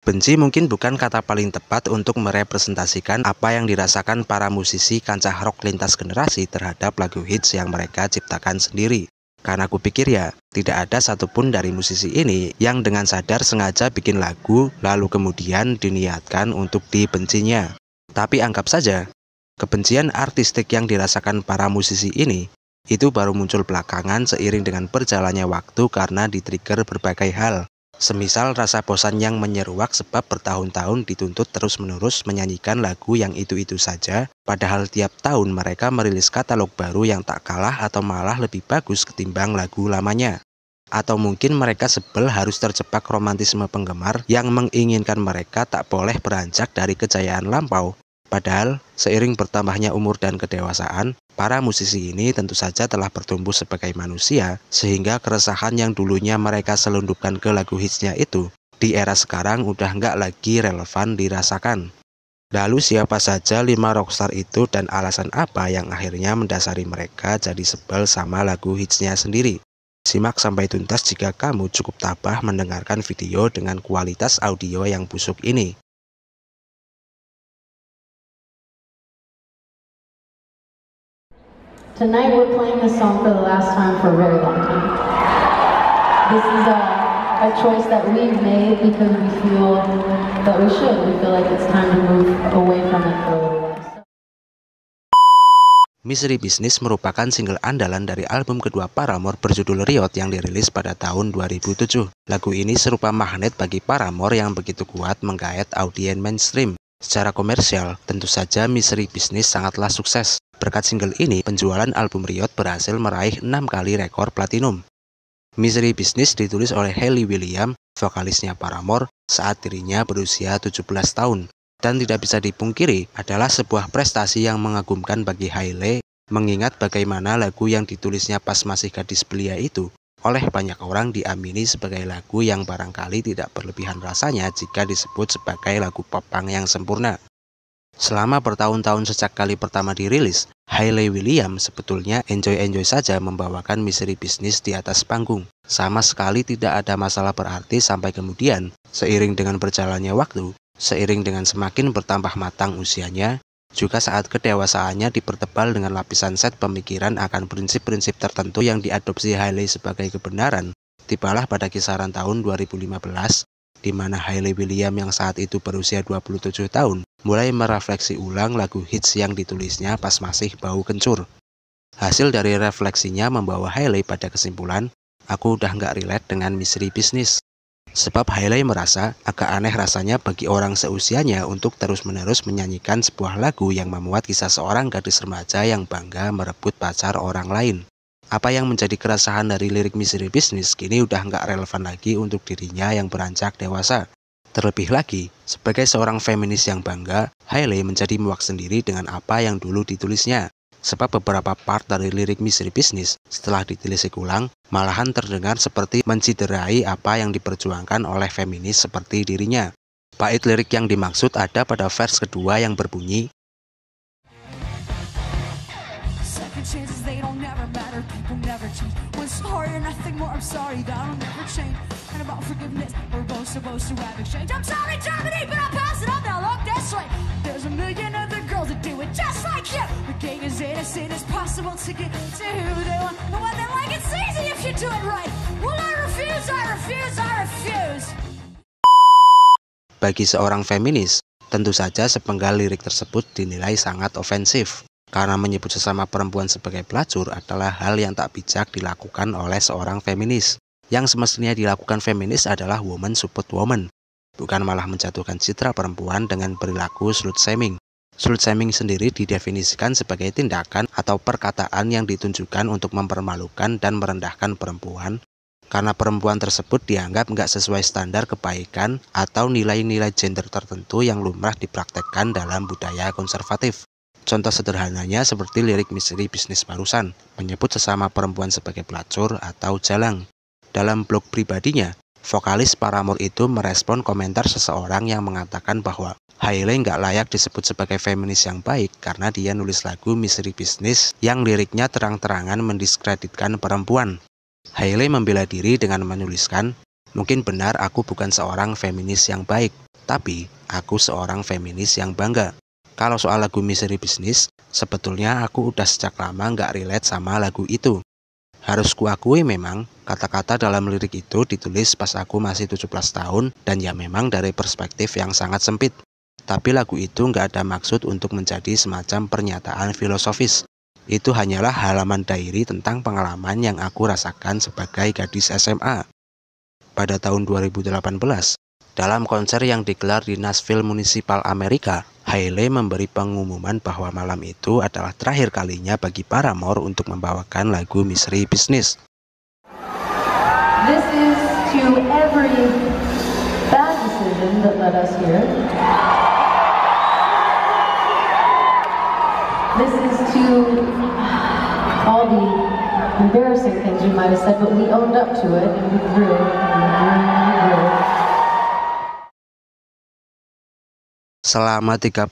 Benci mungkin bukan kata paling tepat untuk merepresentasikan apa yang dirasakan para musisi kancah rock lintas generasi terhadap lagu hits yang mereka ciptakan sendiri. Karena aku pikir ya, tidak ada satupun dari musisi ini yang dengan sadar sengaja bikin lagu lalu kemudian diniatkan untuk dibencinya. Tapi anggap saja, kebencian artistik yang dirasakan para musisi ini itu baru muncul belakangan seiring dengan berjalannya waktu karena di-trigger berbagai hal. Semisal rasa bosan yang menyeruak sebab bertahun-tahun dituntut terus-menerus menyanyikan lagu yang itu-itu saja, padahal tiap tahun mereka merilis katalog baru yang tak kalah atau malah lebih bagus ketimbang lagu lamanya. Atau mungkin mereka sebel harus terjebak romantisme penggemar yang menginginkan mereka tak boleh beranjak dari kejayaan lampau. Padahal, seiring bertambahnya umur dan kedewasaan, para musisi ini tentu saja telah bertumbuh sebagai manusia, sehingga keresahan yang dulunya mereka selundupkan ke lagu hitsnya itu, di era sekarang udah nggak lagi relevan dirasakan. Lalu siapa saja 5 rockstar itu dan alasan apa yang akhirnya mendasari mereka jadi sebel sama lagu hitsnya sendiri? Simak sampai tuntas jika kamu cukup tabah mendengarkan video dengan kualitas audio yang busuk ini. Tonight we're playing this song for the last time for a very long time. This is a choice that we've made because we feel that we should. We feel like it's time to move away from it for a little while. Misery Business merupakan single andalan dari album kedua Paramore berjudul Riot yang dirilis pada tahun 2007. Lagu ini serupa magnet bagi Paramore yang begitu kuat menggait audiens mainstream. Secara komersial, tentu saja Misery Business sangatlah sukses. Berkat single ini, penjualan album Riot berhasil meraih 6 kali rekor platinum. Misery Business ditulis oleh Hayley Williams, vokalisnya Paramore, saat dirinya berusia 17 tahun. Dan tidak bisa dipungkiri adalah sebuah prestasi yang mengagumkan bagi Hayley, mengingat bagaimana lagu yang ditulisnya pas masih gadis belia itu oleh banyak orang diamini sebagai lagu yang barangkali tidak berlebihan rasanya jika disebut sebagai lagu pop punk yang sempurna. Selama bertahun-tahun sejak kali pertama dirilis, Hayley Williams sebetulnya enjoy-enjoy saja membawakan Misery Business di atas panggung. Sama sekali tidak ada masalah berarti sampai kemudian, seiring dengan berjalannya waktu, seiring dengan semakin bertambah matang usianya, juga saat kedewasaannya dipertebal dengan lapisan set pemikiran akan prinsip-prinsip tertentu yang diadopsi Hayley sebagai kebenaran, tibalah pada kisaran tahun 2015, di mana Hayley Williams yang saat itu berusia 27 tahun, mulai merefleksi ulang lagu hits yang ditulisnya pas masih bau kencur. Hasil dari refleksinya membawa Hayley pada kesimpulan, aku udah nggak relate dengan Misery Business. Sebab Hayley merasa agak aneh rasanya bagi orang seusianya untuk terus-menerus menyanyikan sebuah lagu yang memuat kisah seorang gadis remaja yang bangga merebut pacar orang lain. Apa yang menjadi keresahan dari lirik Misery Business kini udah nggak relevan lagi untuk dirinya yang beranjak dewasa. Terlebih lagi, sebagai seorang feminis yang bangga, Hayley menjadi muak sendiri dengan apa yang dulu ditulisnya. Sebab beberapa part dari lirik Misery Business setelah ditelisik ulang malahan terdengar seperti menciderai apa yang diperjuangkan oleh feminis seperti dirinya. Bait lirik yang dimaksud ada pada vers kedua yang berbunyi, bagi seorang feminis, tentu saja sepenggal lirik tersebut dinilai sangat ofensif. Karena menyebut sesama perempuan sebagai pelacur adalah hal yang tak bijak dilakukan oleh seorang feminis. Yang semestinya dilakukan feminis adalah woman support woman, bukan malah menjatuhkan citra perempuan dengan perilaku slut shaming. Slut shaming sendiri didefinisikan sebagai tindakan atau perkataan yang ditunjukkan untuk mempermalukan dan merendahkan perempuan, karena perempuan tersebut dianggap nggak sesuai standar kebaikan atau nilai-nilai gender tertentu yang lumrah dipraktekkan dalam budaya konservatif. Contoh sederhananya seperti lirik Misery Business barusan, menyebut sesama perempuan sebagai pelacur atau jalang. Dalam blog pribadinya, vokalis Paramore itu merespon komentar seseorang yang mengatakan bahwa Hayley nggak layak disebut sebagai feminis yang baik karena dia nulis lagu Misery Business yang liriknya terang-terangan mendiskreditkan perempuan. Hayley membela diri dengan menuliskan, mungkin benar aku bukan seorang feminis yang baik, Tapi, aku seorang feminis yang bangga. Kalau soal lagu Misery Business, sebetulnya aku udah sejak lama nggak relate sama lagu itu. Harus kuakui memang, kata-kata dalam lirik itu ditulis pas aku masih 17 tahun dan ya memang dari perspektif yang sangat sempit. Tapi lagu itu nggak ada maksud untuk menjadi semacam pernyataan filosofis. Itu hanyalah halaman diary tentang pengalaman yang aku rasakan sebagai gadis SMA. Pada tahun 2018, dalam konser yang digelar di Nashville Municipal Amerika, Hailey memberi pengumuman bahwa malam itu adalah terakhir kalinya bagi Paramore untuk membawakan lagu Misery Business. This is to every bad decision that led us here. This is to all the embarrassing things you might have said, but we owned up to it and we grew and we grew. Selama 39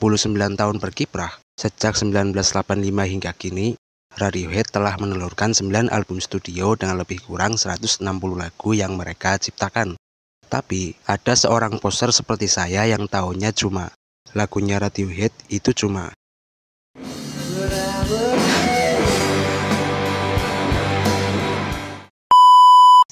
tahun berkiprah, sejak 1985 hingga kini, Radiohead telah menelurkan 9 album studio dengan lebih kurang 160 lagu yang mereka ciptakan. Tapi, ada seorang poser seperti saya yang taunya cuma, lagunya Radiohead itu cuma.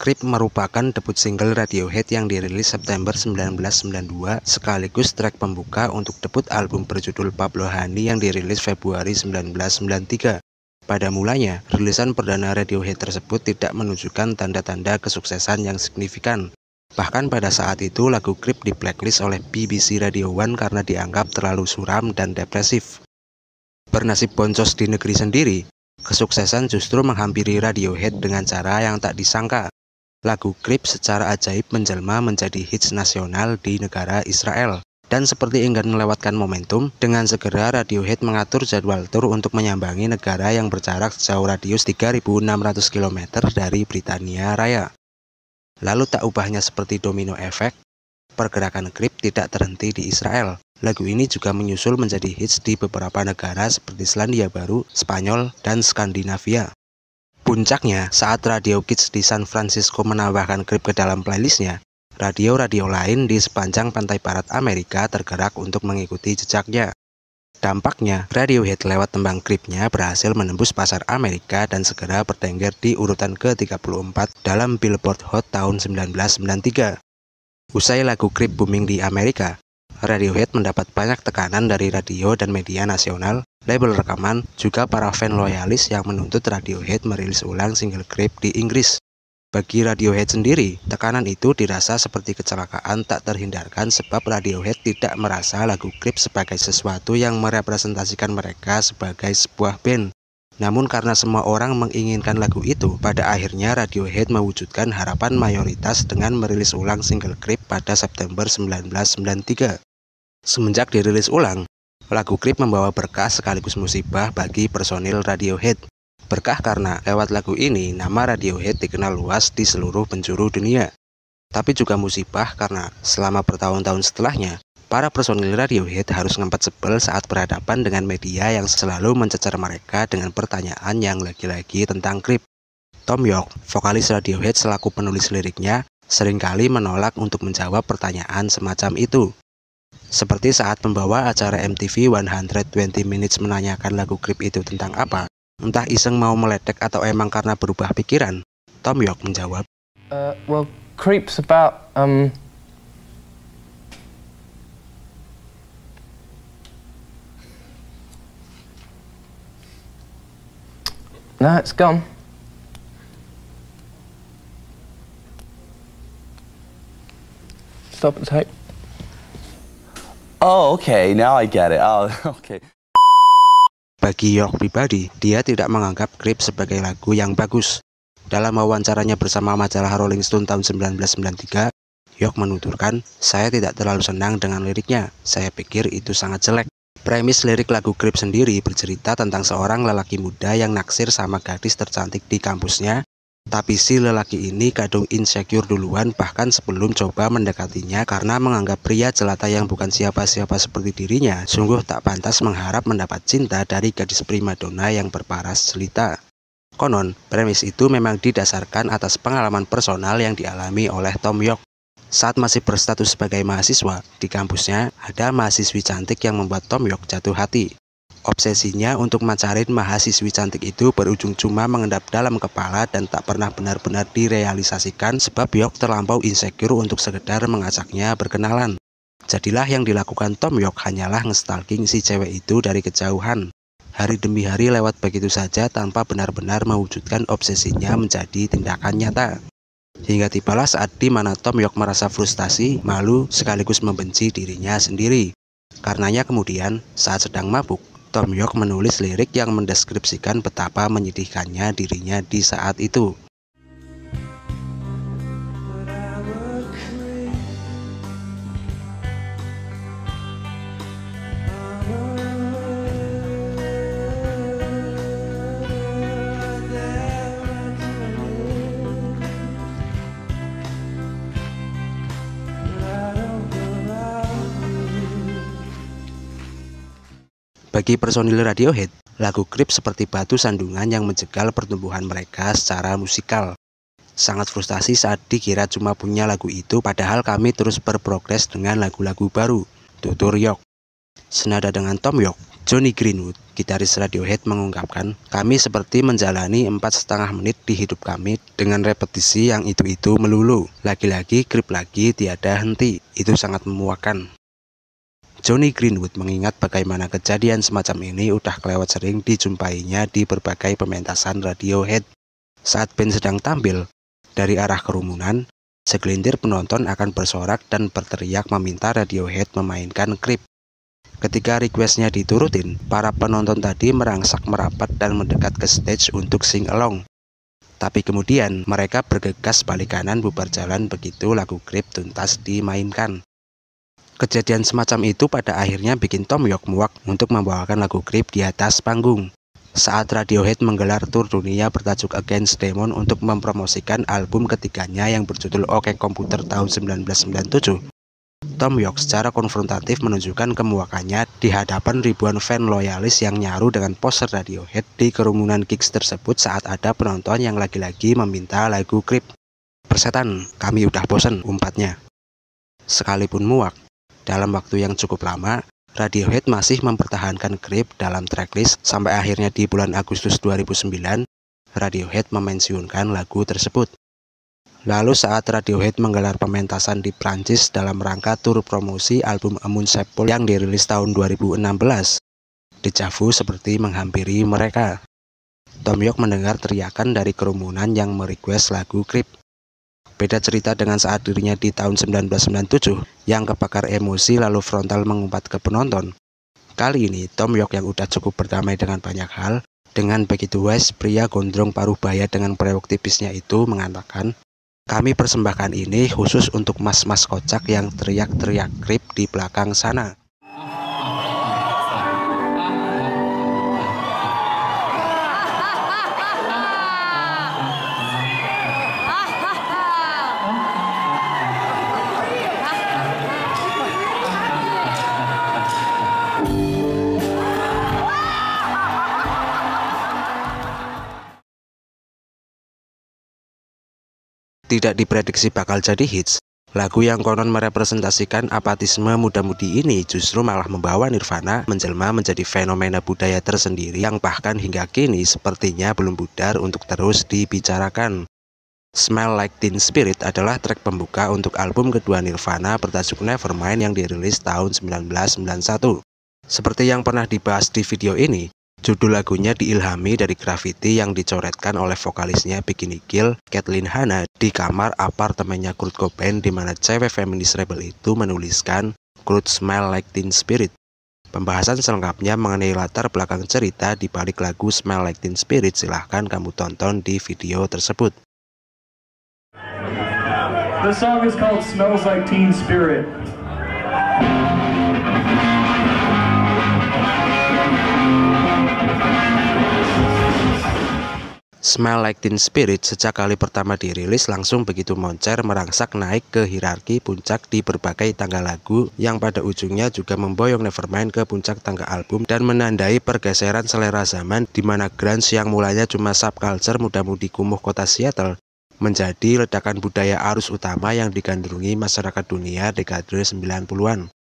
Creep merupakan debut single Radiohead yang dirilis September 1992 sekaligus track pembuka untuk debut album berjudul Pablo Honey yang dirilis Februari 1993. Pada mulanya, rilisan perdana Radiohead tersebut tidak menunjukkan tanda-tanda kesuksesan yang signifikan. Bahkan pada saat itu lagu Creep di blacklist oleh BBC Radio 1 karena dianggap terlalu suram dan depresif. Bernasib boncos di negeri sendiri, kesuksesan justru menghampiri Radiohead dengan cara yang tak disangka. Lagu Creep secara ajaib menjelma menjadi hits nasional di negara Israel. Dan seperti enggan melewatkan momentum, dengan segera Radiohead mengatur jadwal tur untuk menyambangi negara yang berjarak sejauh radius 3.600 km dari Britania Raya. Lalu tak ubahnya seperti domino efek, pergerakan Creep tidak terhenti di Israel. Lagu ini juga menyusul menjadi hits di beberapa negara seperti Selandia Baru, Spanyol, dan Skandinavia. Puncaknya, saat Radio Kids di San Francisco menambahkan Creep ke dalam playlistnya, radio-radio lain di sepanjang pantai barat Amerika tergerak untuk mengikuti jejaknya. Dampaknya, Radiohead lewat tembang Creep-nya berhasil menembus pasar Amerika dan segera bertengger di urutan ke-34 dalam Billboard Hot tahun 1993. Usai lagu Creep booming di Amerika, Radiohead mendapat banyak tekanan dari radio dan media nasional, label rekaman, juga para fan loyalis yang menuntut Radiohead merilis ulang single Creep di Inggris. Bagi Radiohead sendiri, tekanan itu dirasa seperti kecelakaan tak terhindarkan sebab Radiohead tidak merasa lagu Creep sebagai sesuatu yang merepresentasikan mereka sebagai sebuah band. Namun karena semua orang menginginkan lagu itu, pada akhirnya Radiohead mewujudkan harapan mayoritas dengan merilis ulang single Creep pada September 1993. Semenjak dirilis ulang, lagu Creep membawa berkah sekaligus musibah bagi personil Radiohead. Berkah karena lewat lagu ini nama Radiohead dikenal luas di seluruh penjuru dunia. Tapi juga musibah karena selama bertahun-tahun setelahnya, para personil Radiohead harus ngempet sebel saat berhadapan dengan media yang selalu mencecar mereka dengan pertanyaan yang lagi-lagi tentang Creep. Thom Yorke, vokalis Radiohead selaku penulis liriknya, seringkali menolak untuk menjawab pertanyaan semacam itu. Seperti saat pembawa acara MTV 120 Minutes menanyakan lagu Creep itu tentang apa, entah iseng mau meledek atau emang karena berubah pikiran, Thom Yorke menjawab, Well, Creep's about, No, it's gone. Stop the tape. Oh, okay. Now I get it. Oh, okay. Bagi Yorke pribadi, dia tidak menganggap Creep sebagai lagu yang bagus. Dalam wawancaranya bersama majalah Rolling Stone tahun 1993, Yorke menuturkan, "Saya tidak terlalu senang dengan liriknya. Saya pikir itu sangat jelek." Premis lirik lagu Creep sendiri bercerita tentang seorang lelaki muda yang naksir sama gadis tercantik di kampusnya, tapi si lelaki ini kadung insecure duluan bahkan sebelum coba mendekatinya karena menganggap pria jelata yang bukan siapa-siapa seperti dirinya sungguh tak pantas mengharap mendapat cinta dari gadis primadona yang berparas jelita. Konon, premis itu memang didasarkan atas pengalaman personal yang dialami oleh Thom Yorke. Saat masih berstatus sebagai mahasiswa, di kampusnya ada mahasiswi cantik yang membuat Tom York jatuh hati. Obsesinya untuk macarin mahasiswi cantik itu berujung cuma mengendap dalam kepala dan tak pernah benar-benar direalisasikan sebab York terlampau insecure untuk sekedar mengajaknya berkenalan. Jadilah yang dilakukan Tom York hanyalah ngestalking si cewek itu dari kejauhan. Hari demi hari lewat begitu saja tanpa benar-benar mewujudkan obsesinya menjadi tindakan nyata. Hingga tibalah saat di mana Tom York merasa frustasi, malu, sekaligus membenci dirinya sendiri. Karenanya kemudian, saat sedang mabuk, Tom York menulis lirik yang mendeskripsikan betapa menyedihkannya dirinya di saat itu. Bagi personil Radiohead, lagu Creep seperti batu sandungan yang menjegal pertumbuhan mereka secara musikal. Sangat frustasi saat dikira cuma punya lagu itu, padahal kami terus berprogres dengan lagu-lagu baru, tutur York. Senada dengan Tom York, Jonny Greenwood, gitaris Radiohead mengungkapkan, kami seperti menjalani 4,5 menit di hidup kami dengan repetisi yang itu-itu melulu. Lagi-lagi Creep lagi tiada henti, itu sangat memuakkan. Jonny Greenwood mengingat bagaimana kejadian semacam ini udah kelewat sering dijumpainya di berbagai pementasan Radiohead. Saat band sedang tampil, dari arah kerumunan, segelintir penonton akan bersorak dan berteriak meminta Radiohead memainkan Creep. Ketika requestnya diturutin, para penonton tadi merangsak merapat dan mendekat ke stage untuk sing along. Tapi kemudian mereka bergegas balik kanan bubar jalan begitu lagu Creep tuntas dimainkan. Kejadian semacam itu pada akhirnya bikin Tom York muak untuk membawakan lagu Creep di atas panggung. Saat Radiohead menggelar tur dunia bertajuk Against Demon untuk mempromosikan album ketiganya yang berjudul OK Computer tahun 1997, Tom York secara konfrontatif menunjukkan kemuakannya di hadapan ribuan fan loyalis yang nyaru dengan poster Radiohead di kerumunan gigs tersebut saat ada penonton yang lagi-lagi meminta lagu Creep. "Persetan, kami udah bosen," umpatnya. Sekalipun muak, dalam waktu yang cukup lama, Radiohead masih mempertahankan Creep dalam tracklist sampai akhirnya di bulan Agustus 2009, Radiohead memensiunkan lagu tersebut. Lalu saat Radiohead menggelar pementasan di Prancis dalam rangka tur promosi album A Moon Shaped Pool yang dirilis tahun 2016, deja vu seperti menghampiri mereka. Tom York mendengar teriakan dari kerumunan yang merequest lagu Creep. Beda cerita dengan saat dirinya di tahun 1997 yang kebakar emosi lalu frontal mengumpat ke penonton. Kali ini Tom York yang udah cukup berdamai dengan banyak hal, dengan begitu wise pria gondrong paruh baya dengan brewok tipisnya itu mengatakan, "Kami persembahkan ini khusus untuk mas-mas kocak yang teriak-teriak Creep di belakang sana." Tidak diprediksi bakal jadi hits, lagu yang konon merepresentasikan apatisme muda-mudi ini justru malah membawa Nirvana menjelma menjadi fenomena budaya tersendiri yang bahkan hingga kini sepertinya belum pudar untuk terus dibicarakan. Smell Like Teen Spirit adalah track pembuka untuk album kedua Nirvana bertajuk Nevermind yang dirilis tahun 1991. Seperti yang pernah dibahas di video ini, judul lagunya diilhami dari grafiti yang dicoretkan oleh vokalisnya Bikini Kill, Kathleen Hanna, di kamar apartemennya Kurt Cobain di mana cewek feminis rebel itu menuliskan "Kurt Smell Like Teen Spirit". Pembahasan selengkapnya mengenai latar belakang cerita di balik lagu Smell Like Teen Spirit silahkan kamu tonton di video tersebut. The song is called Smells Like Teen Spirit. Smell Like Teen Spirit sejak kali pertama dirilis langsung begitu moncer merangsak naik ke hierarki puncak di berbagai tangga lagu yang pada ujungnya juga memboyong Nevermind ke puncak tangga album dan menandai pergeseran selera zaman di mana grunge yang mulanya cuma subculture muda-mudi kumuh kota Seattle menjadi ledakan budaya arus utama yang digandrungi masyarakat dunia dekade 90-an.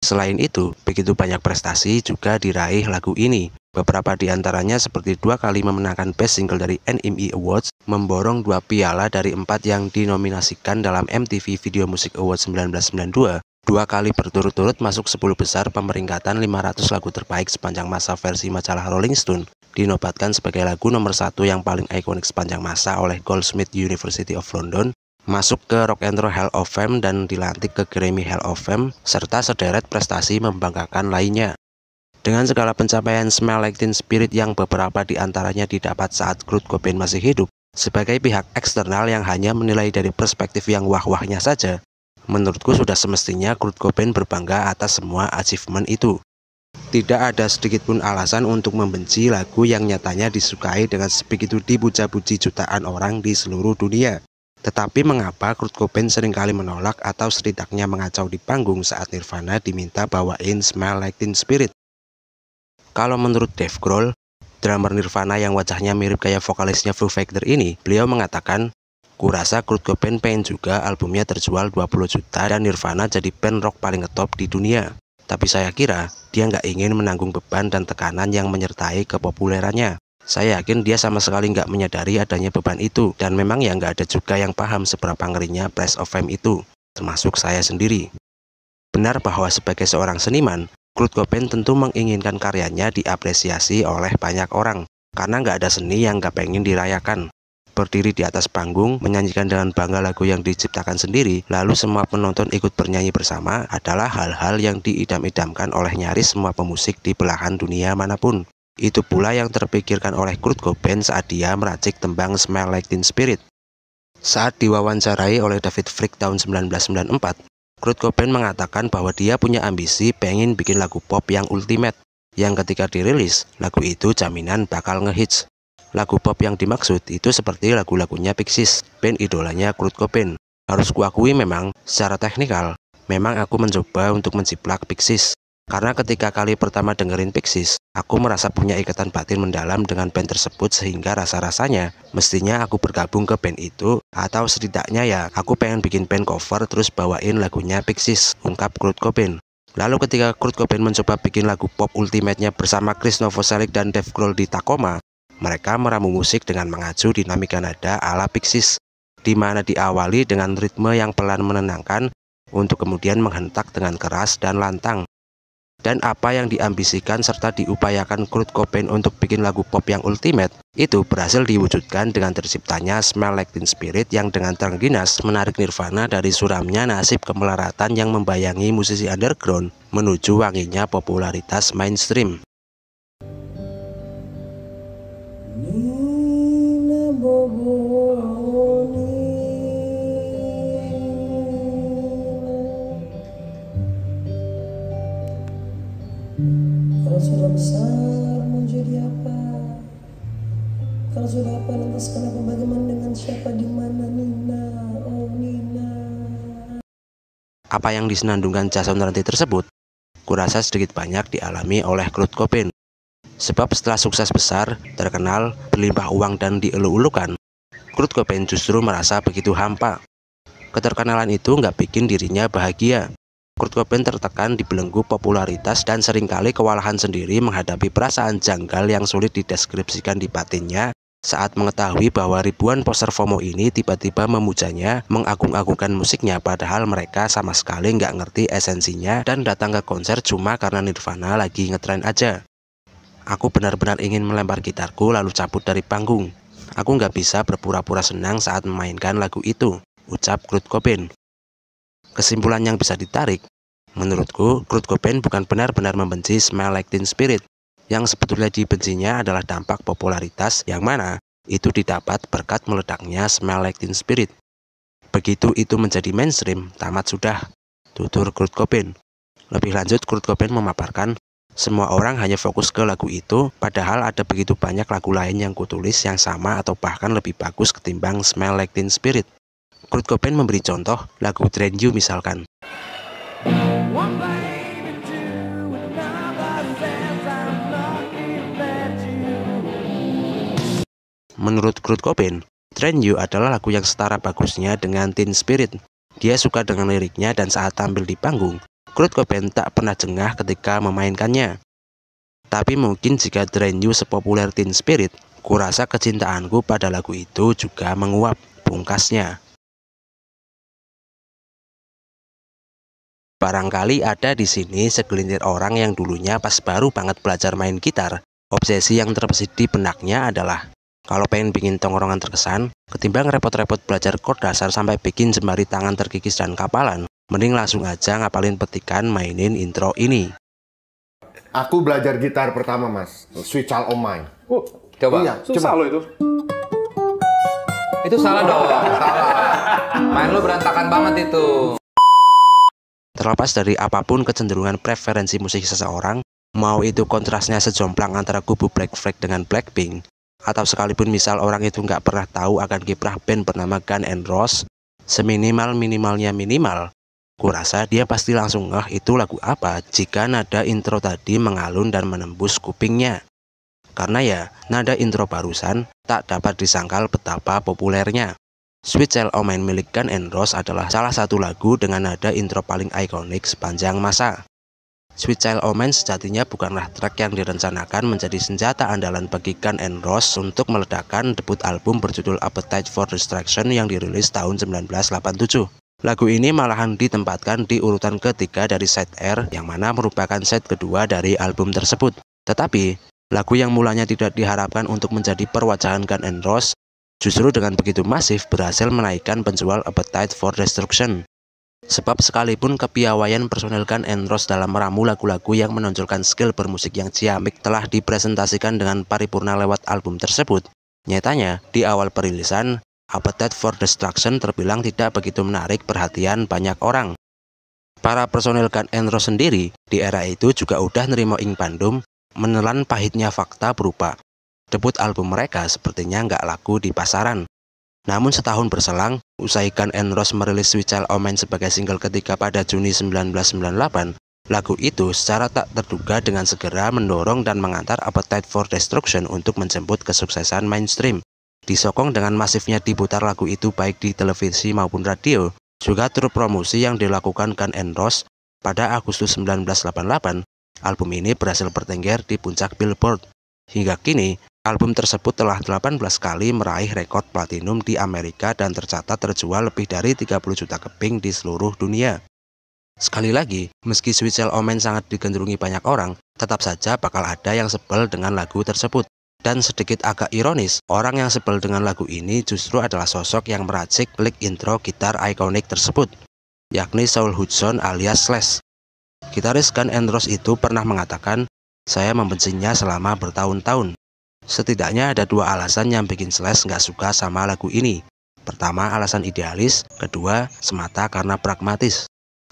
Selain itu, begitu banyak prestasi juga diraih lagu ini. Beberapa di antaranya seperti 2 kali memenangkan Best Single dari NME Awards, memborong 2 piala dari 4 yang dinominasikan dalam MTV Video Music Awards 1992, 2 kali berturut-turut masuk 10 besar pemeringkatan 500 lagu terbaik sepanjang masa versi majalah Rolling Stone, dinobatkan sebagai lagu nomor 1 yang paling ikonik sepanjang masa oleh Goldsmiths University of London, masuk ke Rock and Roll Hall of Fame dan dilantik ke Grammy Hall of Fame, serta sederet prestasi membanggakan lainnya. Dengan segala pencapaian Smell Like Teen Spirit yang beberapa di antaranya didapat saat Kurt Cobain masih hidup, sebagai pihak eksternal yang hanya menilai dari perspektif yang wah-wahnya saja, menurutku sudah semestinya Kurt Cobain berbangga atas semua achievement itu. Tidak ada sedikitpun alasan untuk membenci lagu yang nyatanya disukai dengan sebegitu dipuja-puji jutaan orang di seluruh dunia. Tetapi mengapa Kurt Cobain seringkali menolak atau setidaknya mengacau di panggung saat Nirvana diminta bawain Smell Like Teen Spirit? Kalau menurut Dave Grohl, drummer Nirvana yang wajahnya mirip kayak vokalisnya Foo Fighter ini, beliau mengatakan, "Kurasa Kurt Cobain pengen juga albumnya terjual 20 juta dan Nirvana jadi band rock paling ngetop di dunia. Tapi saya kira dia nggak ingin menanggung beban dan tekanan yang menyertai kepopulerannya. Saya yakin dia sama sekali nggak menyadari adanya beban itu, dan memang ya nggak ada juga yang paham seberapa ngerinya Price of Fame itu, termasuk saya sendiri." Benar bahwa sebagai seorang seniman, Kurt Cobain tentu menginginkan karyanya diapresiasi oleh banyak orang, karena nggak ada seni yang nggak pengen dirayakan. Berdiri di atas panggung, menyanyikan dengan bangga lagu yang diciptakan sendiri, lalu semua penonton ikut bernyanyi bersama adalah hal-hal yang diidam-idamkan oleh nyaris semua pemusik di belahan dunia manapun. Itu pula yang terpikirkan oleh Kurt Cobain saat dia meracik tembang Smell Like Teen Spirit. Saat diwawancarai oleh David Fricke tahun 1994, Kurt Cobain mengatakan bahwa dia punya ambisi pengen bikin lagu pop yang ultimate, yang ketika dirilis, lagu itu jaminan bakal ngehits. Lagu pop yang dimaksud itu seperti lagu-lagunya Pixies, band idolanya Kurt Cobain. Harus kuakui memang, secara teknikal, memang aku mencoba untuk menjiplak Pixies. Karena ketika kali pertama dengerin Pixies, aku merasa punya ikatan batin mendalam dengan band tersebut sehingga rasa-rasanya mestinya aku bergabung ke band itu, atau setidaknya ya aku pengen bikin band cover terus bawain lagunya Pixies, ungkap Kurt Cobain. Lalu ketika Kurt Cobain mencoba bikin lagu pop ultimate-nya bersama Chris Novoselic dan Dave Grohl di Tacoma, mereka meramu musik dengan mengacu dinamika nada ala Pixies, di mana diawali dengan ritme yang pelan menenangkan untuk kemudian menghentak dengan keras dan lantang. Dan apa yang diambisikan serta diupayakan Kurt Cobain untuk bikin lagu pop yang ultimate, itu berhasil diwujudkan dengan terciptanya Smell Like Teen Spirit yang dengan terengginas menarik Nirvana dari suramnya nasib kemelaratan yang membayangi musisi underground menuju wanginya popularitas mainstream. Kalau sudah besar mau jadi apa? Kalau sudah apa lantas kenapa bagaimana dengan siapa di mana Nina? Oh Nina. Apa yang disenandungkan Jason Ranti tersebut, kurasa sedikit banyak dialami oleh Kurt Cobain. Sebab setelah sukses besar, terkenal, berlimpah uang dan dielu-elukan, Kurt Cobain justru merasa begitu hampa. Keterkenalan itu nggak bikin dirinya bahagia. Kurt Cobain tertekan di belenggu popularitas dan seringkali kewalahan sendiri menghadapi perasaan janggal yang sulit dideskripsikan di batinnya saat mengetahui bahwa ribuan poster FOMO ini tiba-tiba memujanya, mengagung-agungkan musiknya padahal mereka sama sekali nggak ngerti esensinya dan datang ke konser cuma karena Nirvana lagi ngetren aja. Aku benar-benar ingin melempar gitarku lalu cabut dari panggung. Aku nggak bisa berpura-pura senang saat memainkan lagu itu, ucap Kurt Cobain. Kesimpulan yang bisa ditarik, menurutku Kurt Cobain bukan benar-benar membenci Smell Like Teen Spirit. Yang sebetulnya dibencinya adalah dampak popularitas yang mana itu didapat berkat meledaknya Smell Like Teen Spirit. Begitu itu menjadi mainstream, tamat sudah, tutur Kurt Cobain. Lebih lanjut, Kurt Cobain memaparkan, semua orang hanya fokus ke lagu itu, padahal ada begitu banyak lagu lain yang kutulis yang sama atau bahkan lebih bagus ketimbang Smell Like Teen Spirit. Kurt Cobain memberi contoh lagu Drain You misalkan. Menurut Kurt Cobain, Drain You adalah lagu yang setara bagusnya dengan Teen Spirit. Dia suka dengan liriknya dan saat tampil di panggung, Kurt Cobain tak pernah jengah ketika memainkannya. Tapi mungkin jika Drain You sepopuler Teen Spirit, kurasa kecintaanku pada lagu itu juga menguap, pungkasnya. Barangkali ada di sini segelintir orang yang dulunya pas baru banget belajar main gitar, obsesi yang terbesit di benaknya adalah kalau pengen bikin tongkrongan terkesan, ketimbang repot-repot belajar chord dasar sampai bikin jemari tangan terkikis dan kapalan, mending langsung aja ngapalin petikan mainin intro ini. Aku belajar gitar pertama, Mas. Sweet Child O' Mine. Coba. Iya, Susah lo itu. Itu salah dong. Main lu berantakan banget itu. Terlepas dari apapun kecenderungan preferensi musik seseorang, mau itu kontrasnya sejomplang antara kubu Black Flag dengan Blackpink, atau sekalipun misal orang itu nggak pernah tahu akan kiprah band bernama Guns N' Roses, seminimal-minimalnya minimal, kurasa dia pasti langsung ngeh itu lagu apa jika nada intro tadi mengalun dan menembus kupingnya. Karena ya, nada intro barusan tak dapat disangkal betapa populernya. Sweet Child O' Mine milik Guns N' Roses adalah salah satu lagu dengan nada intro paling ikonik sepanjang masa. Sweet Child O' Mine sejatinya bukanlah track yang direncanakan menjadi senjata andalan bagi Guns N' Roses untuk meledakkan debut album berjudul Appetite for Destruction yang dirilis tahun 1987. Lagu ini malahan ditempatkan di urutan ketiga dari side R, yang mana merupakan side kedua dari album tersebut. Tetapi, lagu yang mulanya tidak diharapkan untuk menjadi perwajahan Guns N' Roses, justru dengan begitu masif berhasil menaikkan penjual Appetite for Destruction. Sebab sekalipun kepiawaian personel Guns N' Roses dalam meramu lagu-lagu yang menonjolkan skill bermusik yang ciamik telah dipresentasikan dengan paripurna lewat album tersebut, nyatanya di awal perilisan, Appetite for Destruction terbilang tidak begitu menarik perhatian banyak orang. Para personel Guns N' Roses sendiri di era itu juga udah nerimo ing pandum, menelan pahitnya fakta berupa debut album mereka sepertinya nggak laku di pasaran. Namun setahun berselang, usai Guns N' Roses merilis Sweet Child O' Mine sebagai single ketiga pada Juni 1998, lagu itu secara tak terduga dengan segera mendorong dan mengantar Appetite for Destruction untuk menjemput kesuksesan mainstream. Disokong dengan masifnya diputar lagu itu baik di televisi maupun radio, juga tur promosi yang dilakukan Guns N' Roses pada Agustus 1988, album ini berhasil bertengger di puncak Billboard. Hingga kini, album tersebut telah 18 kali meraih rekor platinum di Amerika dan tercatat terjual lebih dari 30 juta keping di seluruh dunia. Sekali lagi, meski Sweet Child O' Mine sangat digandrungi banyak orang, tetap saja bakal ada yang sebel dengan lagu tersebut. Dan sedikit agak ironis, orang yang sebel dengan lagu ini justru adalah sosok yang meracik lick intro gitar ikonik tersebut, yakni Saul Hudson alias Slash. Gitaris Guns N' Roses itu pernah mengatakan, "Saya membencinya selama bertahun-tahun." Setidaknya ada dua alasan yang bikin Slash nggak suka sama lagu ini. Pertama, alasan idealis, kedua, semata karena pragmatis.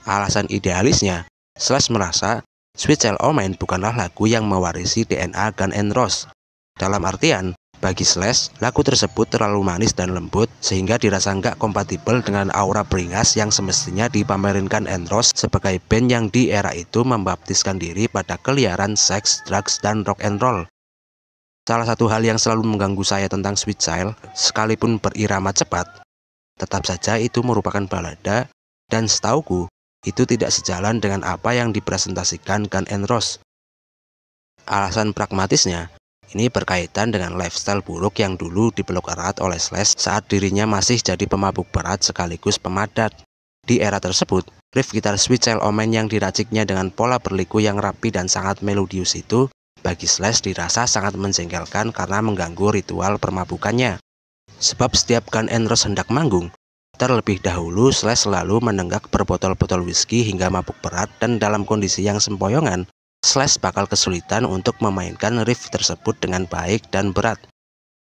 Alasan idealisnya, Slash merasa Sweet Child O' Mine bukanlah lagu yang mewarisi DNA Guns N' Roses. Dalam artian, bagi Slash, lagu tersebut terlalu manis dan lembut sehingga dirasa nggak kompatibel dengan aura beringas yang semestinya dipamerin Guns N' Roses sebagai band yang di era itu membaptiskan diri pada keliaran seks, drugs, dan rock and roll. Salah satu hal yang selalu mengganggu saya tentang Sweet Child, sekalipun berirama cepat, tetap saja itu merupakan balada, dan setauku, itu tidak sejalan dengan apa yang dipresentasikan Guns N' Roses. Alasan pragmatisnya, ini berkaitan dengan lifestyle buruk yang dulu dipeluk erat oleh Slash saat dirinya masih jadi pemabuk berat sekaligus pemadat. Di era tersebut, riff gitar Sweet Child O' Mine yang diraciknya dengan pola berliku yang rapi dan sangat melodius itu, bagi Slash dirasa sangat menjengkelkan karena mengganggu ritual permabukannya. Sebab setiap Guns N' Roses hendak manggung, terlebih dahulu Slash selalu menenggak berbotol-botol whisky hingga mabuk berat, dan dalam kondisi yang sempoyongan, Slash bakal kesulitan untuk memainkan riff tersebut dengan baik dan berat.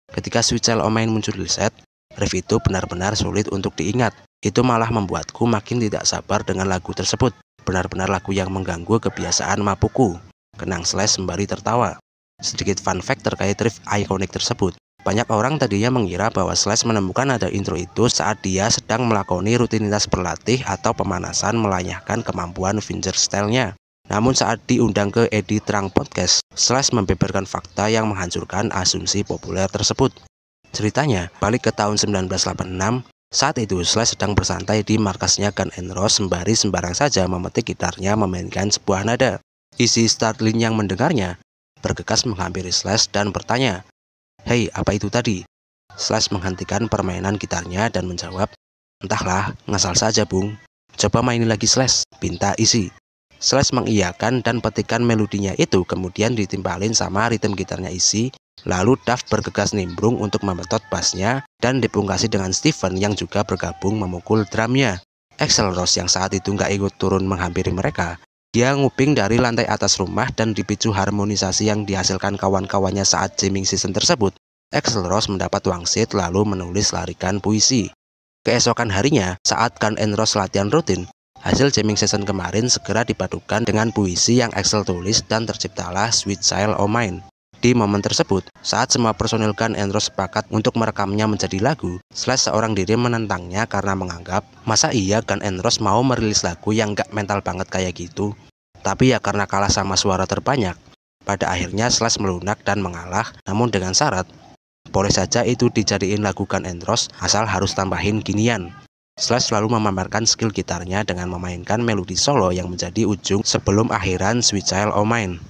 Ketika Sweet Child O' Mine muncul di set, riff itu benar-benar sulit untuk diingat. Itu malah membuatku makin tidak sabar dengan lagu tersebut. Benar-benar lagu yang mengganggu kebiasaan mabukku. Kenang Slash sembari tertawa. Sedikit fun fact terkait riff ikonik tersebut. Banyak orang tadinya mengira bahwa Slash menemukan nada intro itu saat dia sedang melakoni rutinitas berlatih atau pemanasan melayahkan kemampuan fingerstyle-nya. Namun saat diundang ke Edi Trang Podcast, Slash membeberkan fakta yang menghancurkan asumsi populer tersebut. Ceritanya, balik ke tahun 1986, saat itu Slash sedang bersantai di markasnya Guns N' Roses sembari sembarang saja memetik gitarnya memainkan sebuah nada. Izzy Stradlin yang mendengarnya bergegas menghampiri Slash dan bertanya, "Hei, apa itu tadi?" Slash menghentikan permainan gitarnya dan menjawab, "Entahlah, ngasal saja Bung. Coba mainin lagi Slash," pinta Izzy. Slash mengiyakan dan petikan melodinya itu kemudian ditimpalin sama ritme gitarnya Izzy. Lalu Duff bergegas nimbrung untuk membetot bassnya dan dipungkasi dengan Steven yang juga bergabung memukul drumnya. Axl Rose yang saat itu nggak ikut turun menghampiri mereka. Dia nguping dari lantai atas rumah dan dipicu harmonisasi yang dihasilkan kawan-kawannya saat jamming season tersebut. Axl Rose mendapat wangsit lalu menulis larikan puisi. Keesokan harinya, saat Guns N' Roses latihan rutin, hasil jamming season kemarin segera dipadukan dengan puisi yang Axl tulis dan terciptalah Sweet Child O' Mine. Di momen tersebut, saat semua personil Guns N' Roses sepakat untuk merekamnya menjadi lagu, Slash seorang diri menentangnya karena menganggap, masa iya Guns N' Roses mau merilis lagu yang gak mental banget kayak gitu. Tapi ya karena kalah sama suara terbanyak, pada akhirnya Slash melunak dan mengalah, namun dengan syarat, boleh saja itu dijadiin lagu Guns N' Roses asal harus tambahin ginian. Slash selalu memamerkan skill gitarnya dengan memainkan melodi solo yang menjadi ujung sebelum akhiran Sweet Child O' Mine.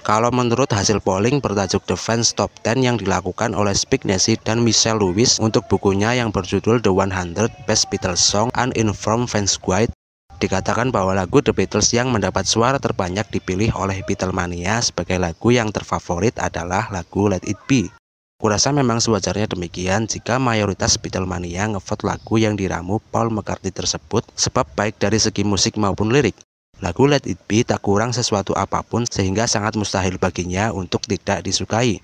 Kalau menurut hasil polling bertajuk The Fans Top 10 yang dilakukan oleh Spike Nassy dan Michelle Lewis untuk bukunya yang berjudul The 100 Best Beatles Song Uninformed Fans Guide, dikatakan bahwa lagu The Beatles yang mendapat suara terbanyak dipilih oleh Beatlemania sebagai lagu yang terfavorit adalah lagu Let It Be. Kurasa memang sewajarnya demikian jika mayoritas Beatlemania ngevote lagu yang diramu Paul McCartney tersebut, sebab baik dari segi musik maupun lirik, lagu Let It Be tak kurang sesuatu apapun sehingga sangat mustahil baginya untuk tidak disukai.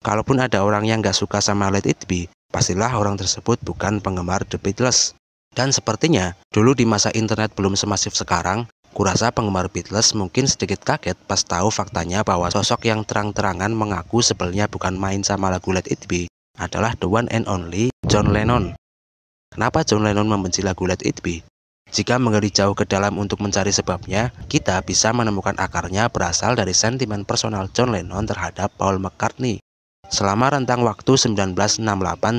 Kalaupun ada orang yang gak suka sama Let It Be, pastilah orang tersebut bukan penggemar The Beatles. Dan sepertinya, dulu di masa internet belum semasif sekarang, kurasa penggemar Beatles mungkin sedikit kaget pas tahu faktanya bahwa sosok yang terang-terangan mengaku sebelnya bukan main sama lagu Let It Be adalah the one and only John Lennon. Kenapa John Lennon membenci lagu Let It Be? Jika menggali jauh ke dalam untuk mencari sebabnya, kita bisa menemukan akarnya berasal dari sentimen personal John Lennon terhadap Paul McCartney. Selama rentang waktu 1968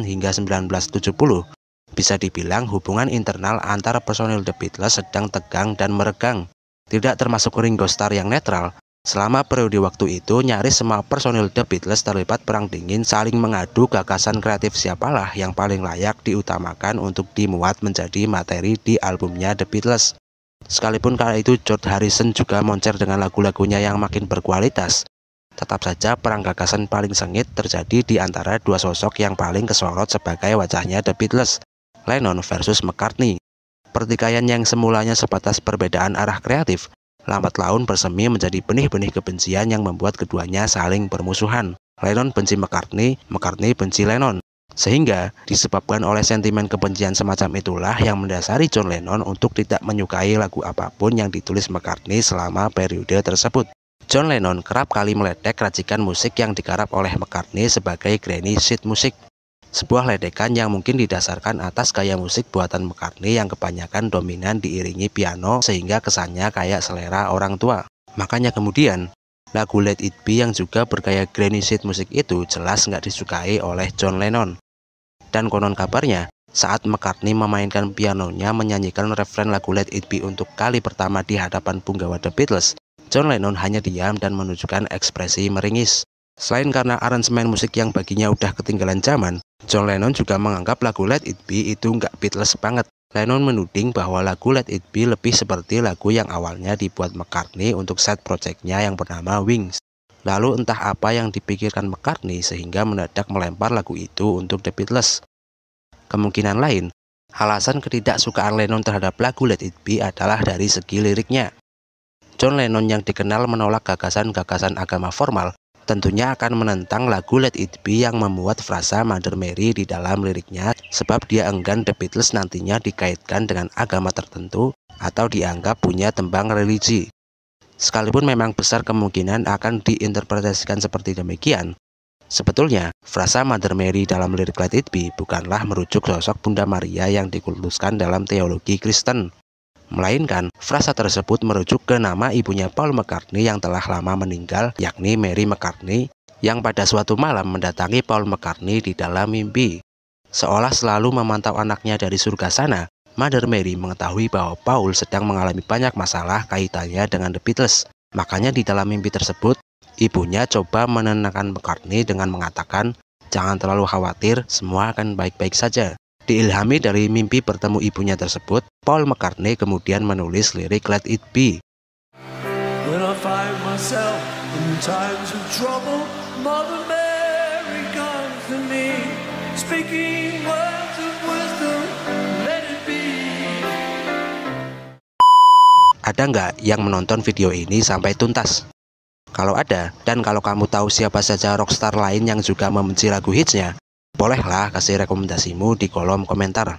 hingga 1970, bisa dibilang hubungan internal antara personil The Beatles sedang tegang dan meregang. Tidak termasuk Ringo Starr yang netral, selama periode waktu itu nyaris semua personil The Beatles terlibat perang dingin saling mengadu gagasan kreatif siapalah yang paling layak diutamakan untuk dimuat menjadi materi di albumnya The Beatles. Sekalipun kala itu George Harrison juga moncer dengan lagu-lagunya yang makin berkualitas, tetap saja perang gagasan paling sengit terjadi di antara dua sosok yang paling kesorot sebagai wajahnya The Beatles, Lennon versus McCartney. Pertikaian yang semulanya sebatas perbedaan arah kreatif, lambat laun bersemi menjadi benih-benih kebencian yang membuat keduanya saling bermusuhan. Lennon benci McCartney, McCartney benci Lennon. Sehingga disebabkan oleh sentimen kebencian semacam itulah yang mendasari John Lennon untuk tidak menyukai lagu apapun yang ditulis McCartney selama periode tersebut. John Lennon kerap kali meledek racikan musik yang digarap oleh McCartney sebagai granny sheet musik. Sebuah ledekan yang mungkin didasarkan atas gaya musik buatan McCartney yang kebanyakan dominan diiringi piano sehingga kesannya kayak selera orang tua. Makanya kemudian, lagu Let It Be yang juga bergaya granny sheet musik itu jelas nggak disukai oleh John Lennon. Dan konon kabarnya, saat McCartney memainkan pianonya menyanyikan refren lagu Let It Be untuk kali pertama di hadapan punggawa The Beatles, John Lennon hanya diam dan menunjukkan ekspresi meringis. Selain karena aransemen musik yang baginya udah ketinggalan zaman, John Lennon juga menganggap lagu Let It Be itu nggak Beatles banget. Lennon menuding bahwa lagu Let It Be lebih seperti lagu yang awalnya dibuat McCartney untuk side projectnya yang bernama Wings. Lalu entah apa yang dipikirkan McCartney sehingga mendadak melempar lagu itu untuk The Beatles. Kemungkinan lain, alasan ketidaksukaan Lennon terhadap lagu Let It Be adalah dari segi liriknya. John Lennon yang dikenal menolak gagasan-gagasan agama formal, tentunya akan menentang lagu Let It Be yang memuat frasa Mother Mary di dalam liriknya sebab dia enggan The Beatles nantinya dikaitkan dengan agama tertentu atau dianggap punya tembang religi. Sekalipun memang besar kemungkinan akan diinterpretasikan seperti demikian, Sebetulnya, frasa Mother Mary dalam lirik Let It Be bukanlah merujuk sosok Bunda Maria yang dikultuskan dalam teologi Kristen, melainkan frasa tersebut merujuk ke nama ibunya Paul McCartney yang telah lama meninggal, yakni Mary McCartney, yang pada suatu malam mendatangi Paul McCartney di dalam mimpi. Seolah selalu memantau anaknya dari surga sana, Mother Mary mengetahui bahwa Paul sedang mengalami banyak masalah kaitannya dengan The Beatles. Makanya di dalam mimpi tersebut, ibunya coba menenangkan McCartney dengan mengatakan, "Jangan terlalu khawatir, semua akan baik-baik saja." Diilhami dari mimpi bertemu ibunya tersebut, Paul McCartney kemudian menulis lirik Let It Be. When I find myself in times of trouble, Mother Mary comes to me, speaking words of wisdom, let it be. Ada nggak yang menonton video ini sampai tuntas? Kalau ada, dan kalau kamu tahu siapa saja rockstar lain yang juga membenci lagu hitsnya, bolehlah kasih rekomendasimu di kolom komentar.